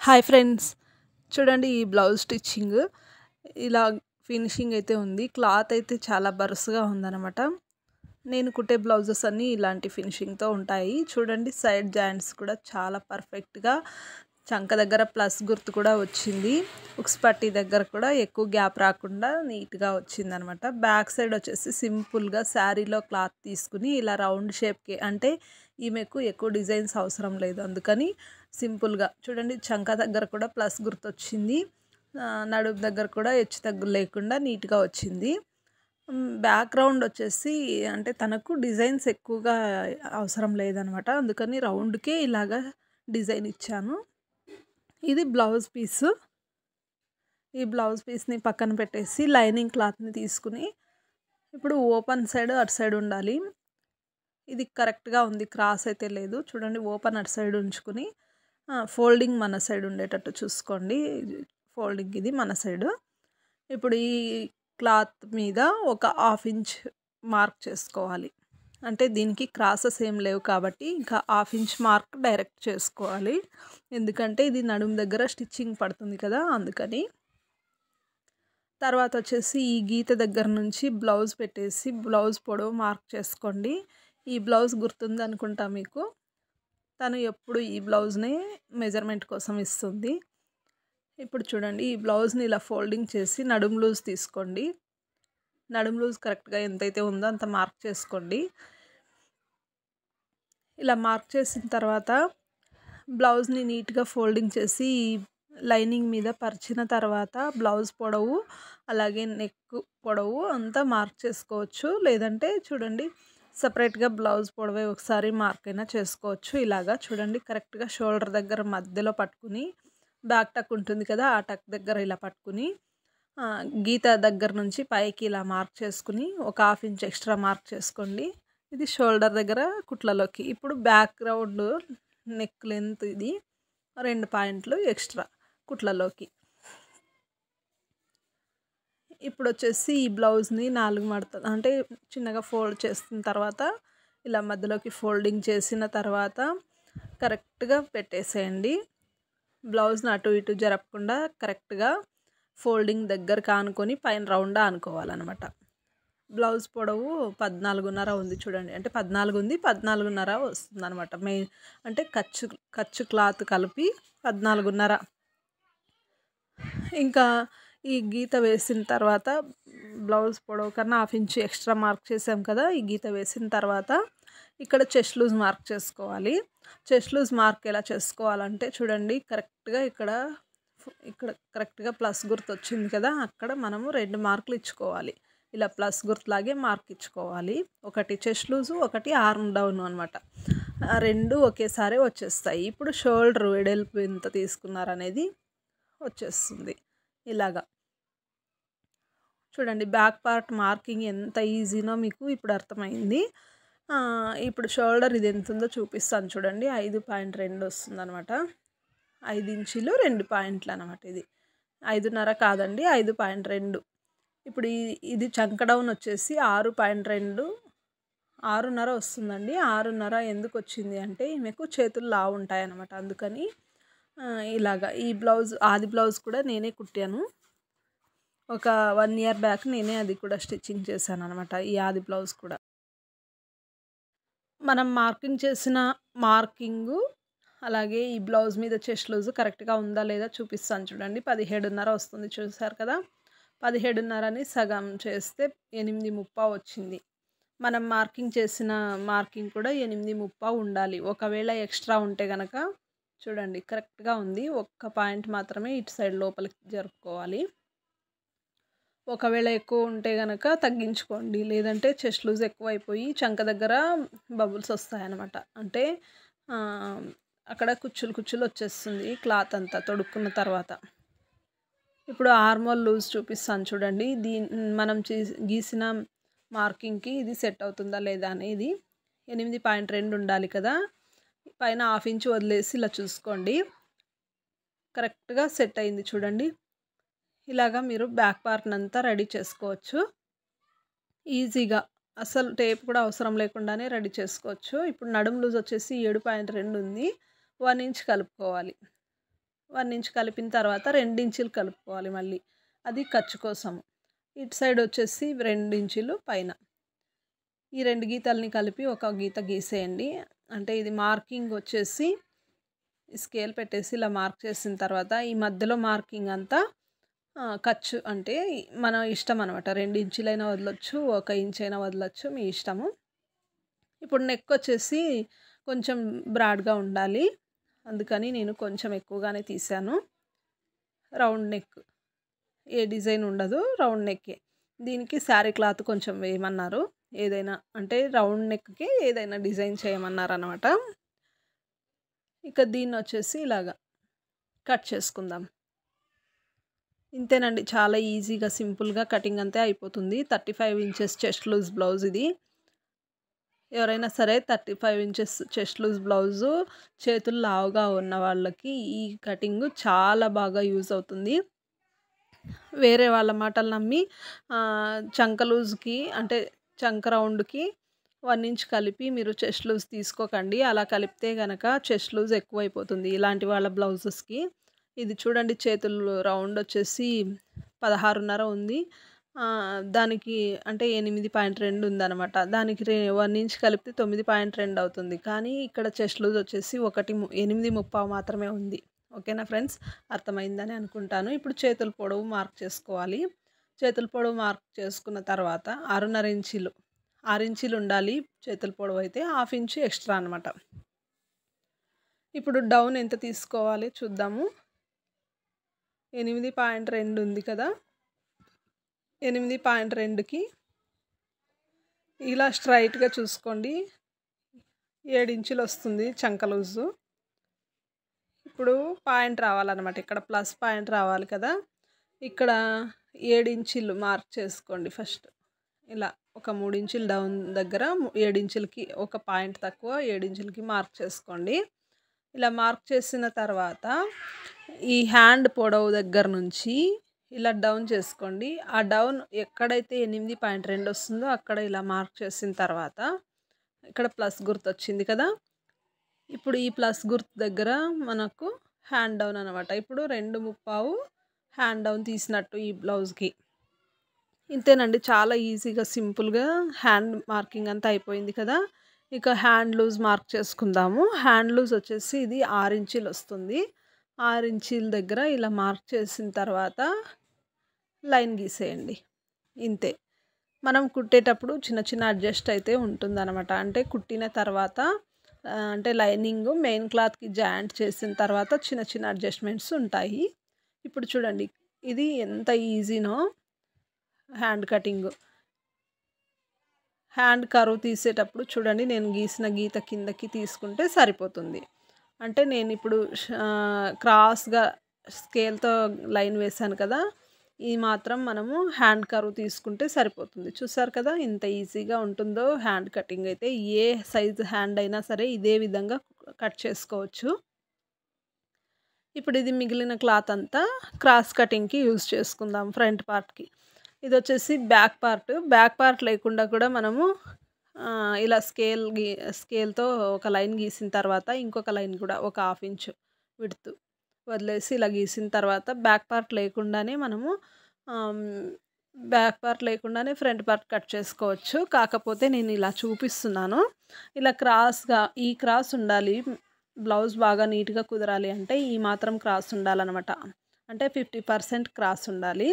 Hi friends, చూడండి ఈ blouse stitching ఇలా ఫినిషింగ్ అయితే ఉంది. క్లాత్ అయితే చాలా బరుసుగా ఉందన్నమాట. నేను కుట్టే బ్లౌజెస్ అన్నీ ఇలాంటి ఫినిషింగ్తో ఉంటాయి. చూడండి సైడ్ జాయింట్స్ కూడా చాలా పర్ఫెక్ట్గా, చంక దగ్గర ప్లస్ గుర్తు కూడా వచ్చింది. ఉక్స్ పట్టీ దగ్గర కూడా ఎక్కువ గ్యాప్ రాకుండా నీట్గా వచ్చిందనమాట. బ్యాక్ సైడ్ వచ్చేసి సింపుల్గా శారీలో క్లాత్ తీసుకుని ఇలా రౌండ్ షేప్కి, అంటే ఈమెకు ఎక్కువ డిజైన్స్ అవసరం లేదు, అందుకని సింపుల్గా చూడండి చంక దగ్గర కూడా ప్లస్ గుర్తు వచ్చింది. నడుము దగ్గర కూడా హెచ్చు తగ్గులు లేకుండా నీట్గా వచ్చింది. బ్యాక్గ్రౌండ్ వచ్చేసి అంటే తనకు డిజైన్స్ ఎక్కువగా అవసరం లేదనమాట, అందుకని రౌండ్కే ఇలాగా డిజైన్ ఇచ్చాను. ఇది బ్లౌజ్ పీసు. ఈ బ్లౌజ్ పీస్ని పక్కన పెట్టేసి లైనింగ్ క్లాత్ని తీసుకుని ఇప్పుడు ఓపెన్ సైడ్ అటు సైడ్ ఉండాలి. ఇది కరెక్ట్గా ఉంది, క్రాస్ అయితే లేదు. చూడండి ఓపెన్ అటు సైడ్ ఉంచుకుని ఫోల్డింగ్ మన సైడ్ ఉండేటట్టు చూసుకోండి. ఫోల్డింగ్ ఇది మన సైడు. ఇప్పుడు ఈ క్లాత్ మీద ఒక 1/2 ఇంచ్ మార్క్ చేసుకోవాలి. అంటే దీనికి క్రాసెస్ ఏం లేవు కాబట్టి ఇంకా 1/2 ఇంచ్ మార్క్ డైరెక్ట్ చేసుకోవాలి. ఎందుకంటే ఇది నడుము దగ్గర స్టిచ్చింగ్ పడుతుంది కదా, అందుకని. తర్వాత వచ్చేసి ఈ గీత దగ్గర నుంచి బ్లౌజ్ పెట్టేసి బ్లౌజ్ పొడవు మార్క్ చేసుకోండి. ఈ బ్లౌజ్ గుర్తుంది అనుకుంటా మీకు. తను ఎప్పుడు ఈ బ్లౌజ్ని మెజర్మెంట్ కోసం ఇస్తుంది. ఇప్పుడు చూడండి ఈ బ్లౌజ్ని ఇలా ఫోల్డింగ్ చేసి నడుము లూజ్ తీసుకోండి. నడుము లూజ్ కరెక్ట్గా ఎంతైతే ఉందో అంత మార్క్ చేసుకోండి. ఇలా మార్క్ చేసిన తర్వాత బ్లౌజ్ని నీట్గా ఫోల్డింగ్ చేసి లైనింగ్ మీద పరిచిన తర్వాత బ్లౌజ్ పొడవు అలాగే నెక్ పొడవు అంతా మార్క్ చేసుకోవచ్చు. లేదంటే చూడండి సపరేట్గా బ్లౌజ్ పొడవే ఒకసారి మార్క్ అయినా చేసుకోవచ్చు. ఇలాగా చూడండి కరెక్ట్గా షోల్డర్ దగ్గర మధ్యలో పట్టుకుని, బ్యాక్ టక్ ఉంటుంది కదా, ఆ టక్ దగ్గర ఇలా పట్టుకుని గీత దగ్గర నుంచి పైకి ఇలా మార్క్ చేసుకుని ఒక 1/2 ఇంచ్ ఎక్స్ట్రా మార్క్ చేసుకోండి. ఇది షోల్డర్ దగ్గర కుట్లలోకి. ఇప్పుడు బ్యాక్గ్రౌండ్ నెక్ లెంత్ ఇది 2 పాయింట్లు ఎక్స్ట్రా కుట్లలోకి. ఇప్పుడు వచ్చేసి ఈ బ్లౌజ్ని 4 మడత అంటే చిన్నగా ఫోల్డ్ చేసిన తర్వాత ఇలా మధ్యలోకి ఫోల్డింగ్ చేసిన తర్వాత కరెక్ట్గా పెట్టేసేయండి. బ్లౌజ్ని అటు ఇటు జరపకుండా కరెక్ట్గా ఫోల్డింగ్ దగ్గరకు ఆనుకొని పైన రౌండ్గా ఆనుకోవాలన్నమాట. బ్లౌజ్ పొడవు 14.5 ఉంది చూడండి, అంటే 14 ఉంది, 14.5 వస్తుంది అనమాట. మెయిన్ అంటే ఖర్చు క్లాత్ కలిపి 14.5. ఇంకా ఈ గీత వేసిన తర్వాత బ్లౌజ్ పొడవు కన్నా 1/2 ఇంచ్ ఎక్స్ట్రా మార్క్ చేసాం కదా, ఈ గీత వేసిన తర్వాత ఇక్కడ చెస్ట్ లూజ్ మార్క్ చేసుకోవాలి. చెస్ట్ లూజ్ మార్క్ ఎలా చేసుకోవాలంటే చూడండి కరెక్ట్గా ఇక్కడ కరెక్ట్గా ప్లస్ గుర్తు వచ్చింది కదా, అక్కడ మనము 2 మార్కులు ఇచ్చుకోవాలి. ఇలా ప్లస్ గుర్తులాగే మార్క్ ఇచ్చుకోవాలి. ఒకటి చెస్ట్ లూజు, ఒకటి ఆర్మ్ డౌన్ అనమాట. 2 ఒకేసారి వచ్చేస్తాయి. ఇప్పుడు షోల్డర్ వెడల్పు ఎంత తీసుకున్నారనేది వచ్చేస్తుంది. ఇలాగా చూడండి బ్యాక్ పార్ట్ మార్కింగ్ ఎంత ఈజీనో మీకు ఇప్పుడు అర్థమైంది. ఇప్పుడు షోల్డర్ ఇది ఎంత ఉందో చూపిస్తాను చూడండి. 5.2 వస్తుంది అనమాట. 5 ఇంచులు 2 పాయింట్లు అనమాట. ఇది 5.5 కాదండి, 5.2. ఇప్పుడు ఇది చంక డౌన్ వచ్చేసి 6.2, 6.5 వస్తుందండి. 6.5 ఎందుకు వచ్చింది అంటే మీకు చేతులు లావు ఉంటాయన్నమాట, అందుకని ఇలాగా. ఈ బ్లౌజ్ ఆది బ్లౌజ్ కూడా నేనే కుట్టాను. ఒక 1 ఇయర్ బ్యాక్ నేనే అది కూడా స్టిచ్చింగ్ చేశాను అనమాట, ఈ ఆది బ్లౌజ్ కూడా. మనం మార్కింగ్ చేసిన మార్కింగు అలాగే ఈ బ్లౌజ్ మీద చెస్ట్ లూజ్ కరెక్ట్గా ఉందా లేదా చూపిస్తాను చూడండి. 17.5 వస్తుంది చూసారు కదా. 17.5ని సగం చేస్తే 8.30 వచ్చింది. మనం మార్కింగ్ చేసిన మార్కింగ్ కూడా 8.30 ఉండాలి. ఒకవేళ ఎక్స్ట్రా ఉంటే కనుక చూడండి కరెక్ట్గా ఉంది. ఒక్క పాయింట్ మాత్రమే ఇటు సైడ్ లోపలికి జరుపుకోవాలి. ఒకవేళ ఎక్కువ ఉంటే కనుక తగ్గించుకోండి, లేదంటే చెస్ట్ లూజ్ ఎక్కువైపోయి చంక దగ్గర బబుల్స్ వస్తాయన్నమాట. అంటే అక్కడ కుచ్చులు వచ్చేస్తుంది క్లాత్ అంతా తొడుక్కున్న తర్వాత. ఇప్పుడు ఆర్మోల్ లూజ్ చూపిస్తాను చూడండి. మనం గీసిన మార్కింగ్కి ఇది సెట్ అవుతుందా లేదా అనేది. 8.2 ఉండాలి కదా, పైన 1/2 ఇంచ్ వదిలేసి ఇలా చూసుకోండి. కరెక్ట్గా సెట్ అయింది చూడండి. ఇలాగా మీరు బ్యాక్ పార్ట్ని అంతా రెడీ చేసుకోవచ్చు ఈజీగా. అసలు టేప్ కూడా అవసరం లేకుండానే రెడీ చేసుకోవచ్చు. ఇప్పుడు నడుము లూజ్ వచ్చేసి 7.2 ఉంది. 1 ఇంచ్ కలుపుకోవాలి. 1 ఇంచ్ కలిపిన తర్వాత 2 ఇంచులు కలుపుకోవాలి మళ్ళీ. అది ఖర్చు కోసం. ఇటు సైడ్ వచ్చేసి 2 ఇంచులు పైన. ఈ 2 గీతల్ని కలిపి ఒక గీత గీసేయండి. అంటే ఇది మార్కింగ్ వచ్చేసి స్కేల్ పెట్టేసి ఇలా మార్క్ చేసిన తర్వాత ఈ మధ్యలో మార్కింగ్ అంతా ఖర్చు అంటే మన ఇష్టం అనమాట. 2 ఇంచులైనా వదలొచ్చు, 1 ఇంచ్ అయినా వదలొచ్చు, మీ ఇష్టము. ఇప్పుడు నెక్ వచ్చేసి కొంచెం బ్రాడ్‌గా ఉండాలి. అందుకని నేను కొంచెం ఎక్కువగానే తీశాను. Round neck. ఏ డిజైన్ ఉండదు, రౌండ్ నెక్కే. దీనికి శారీ క్లాత్ కొంచెం వేయమన్నారు. ఏదైనా అంటే రౌండ్ నెక్‌కి ఏదైనా డిజైన్ చేయమన్నారనమాట. ఇక దీన్ని వచ్చేసి ఇలాగా కట్ చేసుకుందాం. ఇంతేనండి, చాలా ఈజీగా సింపుల్‌గా కటింగ్ అంతే అయిపోతుంది. 35 ఇంచెస్ చెస్ట్ లూజ్ బ్లౌజ్ ఇది. ఎవరైనా సరే 35 ఇంచెస్ చెస్ట్ లూజ్ బ్లౌజు చేతులు లావుగా ఉన్న వాళ్ళకి ఈ కటింగ్ చాలా బాగా యూజ్ అవుతుంది. వేరే వాళ్ళ మాటలు నమ్మి చంక లూజ్‌కి అంటే చంక రౌండ్‌కి 1 ఇంచ్ కలిపి మీరు చెస్ట్ లూజ్ తీసుకోకండి. అలా కలిపితే గనక చెస్ట్ లూజ్ ఎక్కువైపోతుంది ఇలాంటి వాళ్ళ బ్లౌజెస్‌కి. ఇది చూడండి, చేతులు రౌండ్ వచ్చేసి 16.5 ఉంది. దానికి అంటే 8.2 ఉందనమాట. దానికి 1 ఇంచ్ కలిపితే 9.2 అవుతుంది. కానీ ఇక్కడ చెస్ట్ లూజ్ వచ్చేసి 8.75 మాత్రమే ఉంది. ఓకేనా ఫ్రెండ్స్, అర్థమైందని అనుకుంటాను. ఇప్పుడు చేతుల పొడవు మార్క్ చేసుకోవాలి. చేతుల పొడవు మార్క్ చేసుకున్న తర్వాత 6.5 ఇంచులు 6 ఇంచులు ఉండాలి చేతుల పొడవు అయితే, 1/2 ఇంచు ఎక్స్ట్రా అనమాట. ఇప్పుడు డౌన్ ఎంత తీసుకోవాలి చూద్దాము. 8.2 ఉంది కదా, 8.2కి ఇలా స్ట్రైట్‌గా చూసుకోండి 7 ఇంచులు వస్తుంది చంక లూజు. ఇప్పుడు పాయింట్ రావాలన్నమాట. ఇక్కడ ప్లస్ పాయింట్ రావాలి కదా, ఇక్కడ 7 ఇంచులు మార్క్ చేసుకోండి ఫస్ట్. ఇలా ఒక 3 ఇంచులు డౌన్ దగ్గర 7 ఇంచులకి ఒక పాయింట్ తక్కువ 7 ఇంచులకి మార్క్ చేసుకోండి. ఇలా మార్క్ చేసిన తర్వాత ఈ హ్యాండ్ పొడవు దగ్గర నుంచి ఇలా డౌన్ చేసుకోండి. ఆ డౌన్ ఎక్కడైతే 8.2 వస్తుందో అక్కడ ఇలా మార్క్ చేసిన తర్వాత ఇక్కడ ప్లస్ గుర్తు వచ్చింది కదా, ఇప్పుడు ఈ ప్లస్ గుర్తు దగ్గర మనకు హ్యాండ్ డౌన్ అనమాట. ఇప్పుడు 2.5 హ్యాండ్ డౌన్ తీసినట్టు ఈ బ్లౌజ్కి. ఇంతేనండి, చాలా ఈజీగా సింపుల్గా హ్యాండ్ మార్కింగ్ అంతా అయిపోయింది కదా. ఇక హ్యాండ్ లూజ్ మార్క్ చేసుకుందాము. హ్యాండ్ లూజ్ వచ్చేసి ఇది 6 ఇంచులు వస్తుంది. 6 ఇంచుల దగ్గర ఇలా మార్క్ చేసిన తర్వాత లైన్ గీసేయండి. ఇంతే. మనం కుట్టేటప్పుడు చిన్న చిన్న అడ్జస్ట్ అయితే ఉంటుందన్నమాట. అంటే కుట్టిన తర్వాత అంటే లైనింగ్ మెయిన్ క్లాత్కి జాయింట్ చేసిన తర్వాత చిన్న చిన్న అడ్జస్ట్మెంట్స్ ఉంటాయి. ఇప్పుడు చూడండి, ఇది ఎంత ఈజీనో హ్యాండ్ కటింగ్. హ్యాండ్ కర్వ్ తీసేటప్పుడు చూడండి, నేను గీసిన గీత కిందకి తీసుకుంటే సరిపోతుంది. అంటే నేను ఇప్పుడు క్రాస్గా స్కేల్తో లైన్ వేశాను కదా, ఈ మాత్రం మనము హ్యాండ్ కర్వ్ తీసుకుంటే సరిపోతుంది. చూసారు కదా ఎంత ఈజీగా ఉంటుందో హ్యాండ్ కటింగ్ అయితే. ఏ సైజు హ్యాండ్ అయినా సరే ఇదే విధంగా కట్ చేసుకోవచ్చు. ఇప్పుడు ఇది మిగిలిన క్లాత్ అంతా క్రాస్ కటింగ్కి యూజ్ చేసుకుందాం. ఫ్రంట్ పార్ట్కి ఇది వచ్చేసి బ్యాక్ పార్ట్. బ్యాక్ పార్ట్ లేకుండా కూడా మనము ఇలా స్కేల్తో ఒక లైన్ గీసిన తర్వాత ఇంకొక లైన్ కూడా ఒక 1/2 ఇంచు విడ్త్ వదిలేసి ఇలా గీసిన తర్వాత బ్యాక్ పార్ట్ లేకుండానే మనము ఫ్రంట్ పార్ట్ కట్ చేసుకోవచ్చు. కాకపోతే నేను ఇలా చూపిస్తున్నాను. ఇలా క్రాస్గా ఈ క్రాస్ ఉండాలి. బ్లౌజ్ బాగా నీట్గా కుదరాలి అంటే ఈ మాత్రం క్రాస్ ఉండాలన్నమాట. అంటే 50% క్రాస్ ఉండాలి.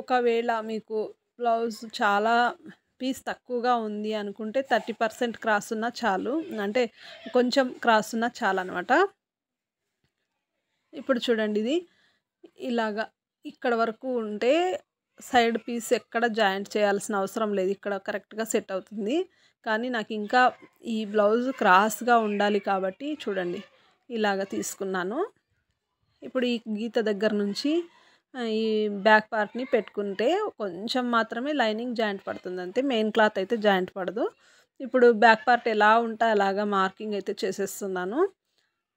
ఒకవేళ మీకు బ్లౌజ్ చాలా పీస్ తక్కువగా ఉంది అనుకుంటే 30% క్రాస్ ఉన్నా చాలు. అంటే కొంచెం క్రాస్ ఉన్నా చాలన్నమాట. ఇప్పుడు చూడండి, ఇది ఇలాగా ఇక్కడ వరకు ఉంటే సైడ్ పీస్ ఎక్కడ జాయింట్ చేయాల్సిన అవసరం లేదు. ఇక్కడ కరెక్ట్గా సెట్ అవుతుంది. కానీ నాకు ఇంకా ఈ బ్లౌజ్ క్రాస్గా ఉండాలి కాబట్టి చూడండి ఇలాగ తీసుకున్నాను. ఇప్పుడు ఈ గీత దగ్గర నుంచి ఈ బ్యాక్ పార్ట్ని పెట్టుకుంటే కొంచెం మాత్రమే లైనింగ్ జాయింట్ పడుతుంది అంతే. మెయిన్ క్లాత్ అయితే జాయింట్ పడదు. ఇప్పుడు బ్యాక్ పార్ట్ ఎలా ఉంటే అలాగా మార్కింగ్ అయితే చేసేస్తున్నాను.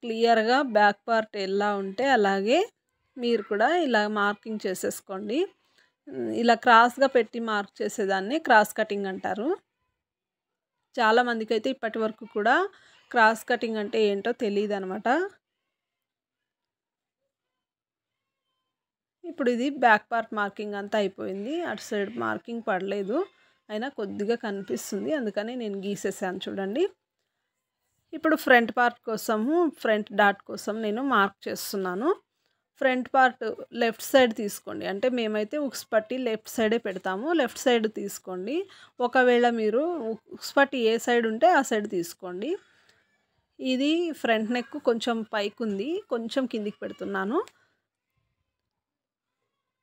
క్లియర్గా బ్యాక్ పార్ట్ ఎలా ఉంటే అలాగే మీరు కూడా ఇలా మార్కింగ్ చేసేసుకోండి. ఇలా క్రాస్గా పెట్టి మార్క్ చేసేదాన్ని క్రాస్ కటింగ్ అంటారు. చాలామందికి అయితే ఇప్పటి వరకు కూడా క్రాస్ కటింగ్ అంటే ఏంటో తెలియదు అనమాట. ఇప్పుడు ఇది బ్యాక్ పార్ట్ మార్కింగ్ అంతా అయిపోయింది. అటు సైడ్ మార్కింగ్ పడలేదు, అయినా కొద్దిగా కనిపిస్తుంది, అందుకని నేను గీసేసాను చూడండి. ఇప్పుడు ఫ్రంట్ పార్ట్ కోసము ఫ్రంట్ డాట్ కోసం నేను మార్క్ చేస్తున్నాను. ఫ్రంట్ పార్ట్ లెఫ్ట్ సైడ్ తీసుకోండి. అంటే మేమైతే ఉక్స్ పట్టి లెఫ్ట్ సైడే పెడతాము. లెఫ్ట్ సైడ్ తీసుకోండి. ఒకవేళ మీరు ఉక్స్ పట్టి ఏ సైడ్ ఉంటే ఆ సైడ్ తీసుకోండి. ఇది ఫ్రంట్ నెక్ కొంచెం పైకి ఉంది, కొంచెం కిందికి పెడుతున్నాను.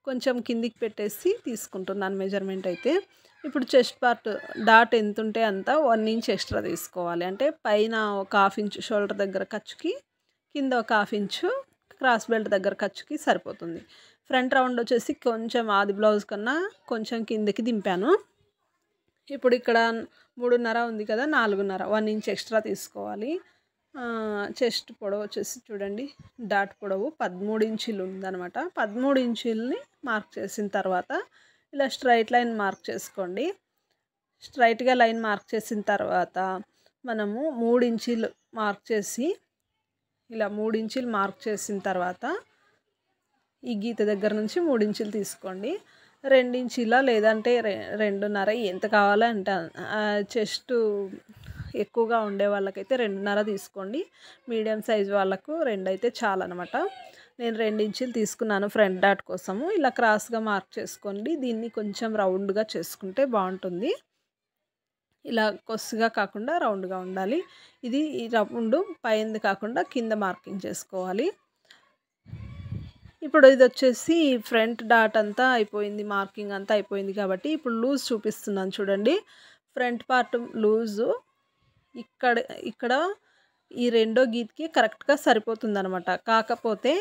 కొంచెం కిందికి పెట్టేసి తీసుకుంటున్నాను మెజర్మెంట్ అయితే. ఇప్పుడు చెస్ట్ పార్ట్ డాట్ ఎంత ఉంటే అంత 1 ఇంచ్ ఎక్స్ట్రా తీసుకోవాలి. అంటే పైన ఒక 1/2 ఇంచ్ షోల్డర్ దగ్గర ఖర్చుకి, కింద ఒక 1/2 ఇంచు క్రాస్ బెల్ట్ దగ్గర ఖర్చుకి సరిపోతుంది. ఫ్రంట్ రౌండ్ వచ్చేసి కొంచెం ఆది బ్లౌజ్ కన్నా కొంచెం కిందకి దింపాను. ఇప్పుడు ఇక్కడ 3.5 ఉంది కదా, 4.5 1 ఇంచ్ ఎక్స్ట్రా తీసుకోవాలి. చెస్ట్ పొడవు వచ్చేసి చూడండి, డాట్ పొడవు 13 ఇంచులు ఉందన్నమాట. 13 ఇంచుల్ని మార్క్ చేసిన తర్వాత ఇలా స్ట్రైట్ లైన్ మార్క్ చేసుకోండి. స్ట్రైట్గా లైన్ మార్క్ చేసిన తర్వాత మనము 3 ఇంచులు మార్క్ చేసి, ఇలా 3 ఇంచులు మార్క్ చేసిన తర్వాత ఈ గీత దగ్గర నుంచి 3 ఇంచులు తీసుకోండి. 2 ఇంచుల లేదంటే 2.5 ఎంత కావాలంటే చెస్ట్ ఎక్కువగా ఉండే వాళ్ళకైతే 2.5 తీసుకోండి. మీడియం సైజ్ వాళ్ళకు 2 అయితే చాలన్నమాట. నేను 2 ఇంచులు తీసుకున్నాను ఫ్రంట్ డాట్ కోసము. ఇలా క్రాస్గా మార్క్ చేసుకోండి. దీన్ని కొంచెం రౌండ్గా చేసుకుంటే బాగుంటుంది. ఇలా కొస్సుగా కాకుండా రౌండ్గా ఉండాలి. ఇది ఈ రౌండ్ పైంది కాకుండా కింద మార్కింగ్ చేసుకోవాలి. ఇప్పుడు ఇది వచ్చేసి ఫ్రంట్ డాట్ అంతా అయిపోయింది, మార్కింగ్ అంతా అయిపోయింది కాబట్టి ఇప్పుడు లూజ్ చూపిస్తున్నాను చూడండి. ఫ్రంట్ పార్ట్ లూజు ఇక్కడ ఈ రెండో గీతకి కరెక్ట్గా సరిపోతుందనమాట. కాకపోతే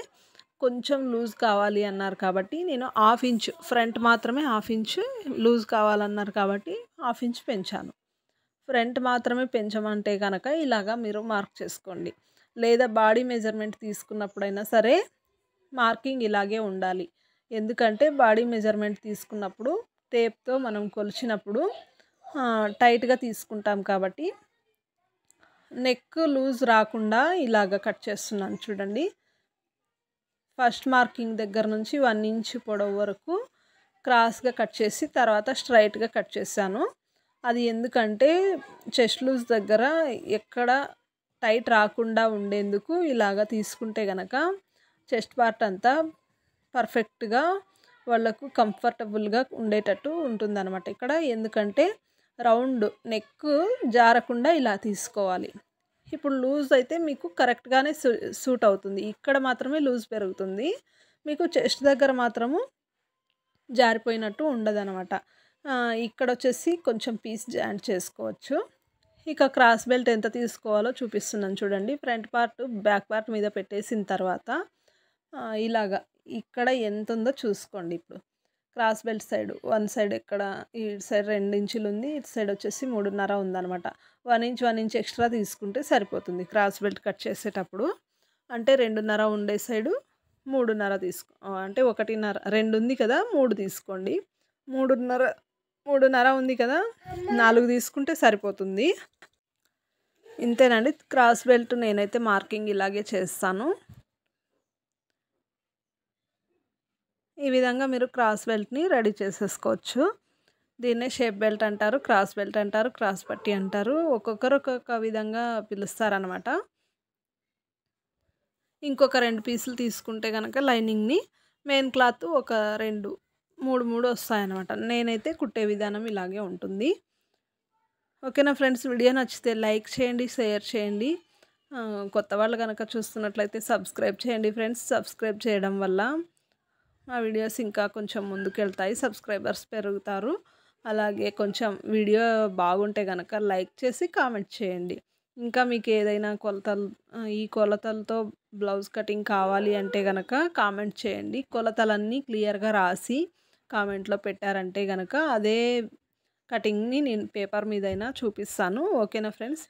కొంచెం లూజ్ కావాలి అన్నారు కాబట్టి నేను 1/2 ఇంచ్, ఫ్రంట్ మాత్రమే 1/2 ఇంచ్ లూజ్ కావాలన్నారు కాబట్టి 1/2 ఇంచ్ పెంచాను. ఫ్రంట్ మాత్రమే పెంచమంటే కనుక ఇలాగా మీరు మార్క్ చేసుకోండి. లేదా బాడీ మెజర్మెంట్ తీసుకున్నప్పుడైనా సరే మార్కింగ్ ఇలాగే ఉండాలి. ఎందుకంటే బాడీ మెజర్మెంట్ తీసుకున్నప్పుడు టేప్తో మనం కొలిచినప్పుడు టైట్గా తీసుకుంటాం కాబట్టి నెక్ లూజ్ రాకుండా ఇలాగ కట్ చేస్తున్నాను చూడండి. ఫస్ట్ మార్కింగ్ దగ్గర నుంచి 1 ఇంచ్ పొడవు వరకు క్రాస్గా కట్ చేసి తర్వాత స్ట్రైట్గా కట్ చేశాను. అది ఎందుకంటే చెస్ట్ లూజ్ దగ్గర ఎక్కడ టైట్ రాకుండా ఉండేందుకు ఇలాగ తీసుకుంటే కనుక చెస్ట్ పార్ట్ అంతా పర్ఫెక్ట్గా వాళ్ళకు కంఫర్టబుల్గా ఉండేటట్టు ఉంటుందన్నమాట. ఇక్కడ ఎందుకంటే రౌండ్ నెక్ జారకుండా ఇలా తీసుకోవాలి. ఇప్పుడు లూజ్ అయితే మీకు కరెక్ట్గానే సూట్ అవుతుంది. ఇక్కడ మాత్రమే లూజ్ పెరుగుతుంది, మీకు చెస్ట్ దగ్గర మాత్రము జారిపోయినట్టు ఉండదన్నమాట. ఇక్కడ వచ్చేసి కొంచెం పీస్ జాయింట్ చేసుకోవచ్చు. ఇక క్రాస్ బెల్ట్ ఎంత తీసుకోవాలో చూపిస్తున్నాను చూడండి. ఫ్రంట్ పార్ట్ బ్యాక్ పార్ట్ మీద పెట్టేసిన తర్వాత ఇలాగా ఇక్కడ ఎంత ఉందో చూసుకోండి. ఇప్పుడు cross belt side one side ఎక్కడ, ఈ సైడ్ 2 ఇంచులు ఉంది, ఇటు సైడ్ వచ్చేసి 3.5 ఉందన్నమాట. 1 ఇంచ్ ఎక్స్ట్రా తీసుకుంటే సరిపోతుంది క్రాస్ బెల్ట్ కట్ చేసేటప్పుడు. అంటే 2.5 ఉండే సైడు 3.5 తీసుకో, అంటే 1.5 2 ఉంది కదా 3 తీసుకోండి. 3.5 ఉంది కదా 4 తీసుకుంటే సరిపోతుంది. ఇంతేనండి. క్రాస్ బెల్ట్ నేనైతే మార్కింగ్ ఇలాగే చేస్తాను. ఈ విధంగా మీరు క్రాస్ బెల్ట్ని రెడీ చేసేసుకోవచ్చు. దీన్నే షేప్ బెల్ట్ అంటారు, క్రాస్ బెల్ట్ అంటారు, క్రాస్ పట్టి అంటారు. ఒక్కొక్కరు ఒక్కొక్క విధంగా పిలుస్తారనమాట. ఇంకొక 2 పీసులు తీసుకుంటే కనుక లైనింగ్ని మెయిన్ క్లాత్ ఒక 2 3 వస్తాయన్నమాట. నేనైతే కుట్టే విధానం ఇలాగే ఉంటుంది. ఓకేనా ఫ్రెండ్స్, వీడియో నచ్చితే లైక్ చేయండి, షేర్ చేయండి. కొత్త వాళ్ళు కనుక చూస్తున్నట్లయితే సబ్స్క్రైబ్ చేయండి ఫ్రెండ్స్. సబ్స్క్రైబ్ చేయడం వల్ల మా వీడియోస్ ఇంకా కొంచెం ముందుకెళ్తాయి, సబ్స్క్రైబర్స్ పెరుగుతారు. అలాగే కొంచెం వీడియో బాగుంటే కనుక లైక్ చేసి కామెంట్ చేయండి. ఇంకా మీకు ఏదైనా ఈ కొలతలతో బ్లౌజ్ కటింగ్ కావాలి అంటే కనుక కామెంట్ చేయండి. కొలతలన్నీ క్లియర్గా రాసి కామెంట్లో పెట్టారంటే కనుక అదే కటింగ్ని నేను పేపర్ మీదైనా చూపిస్తాను. ఓకేనా ఫ్రెండ్స్.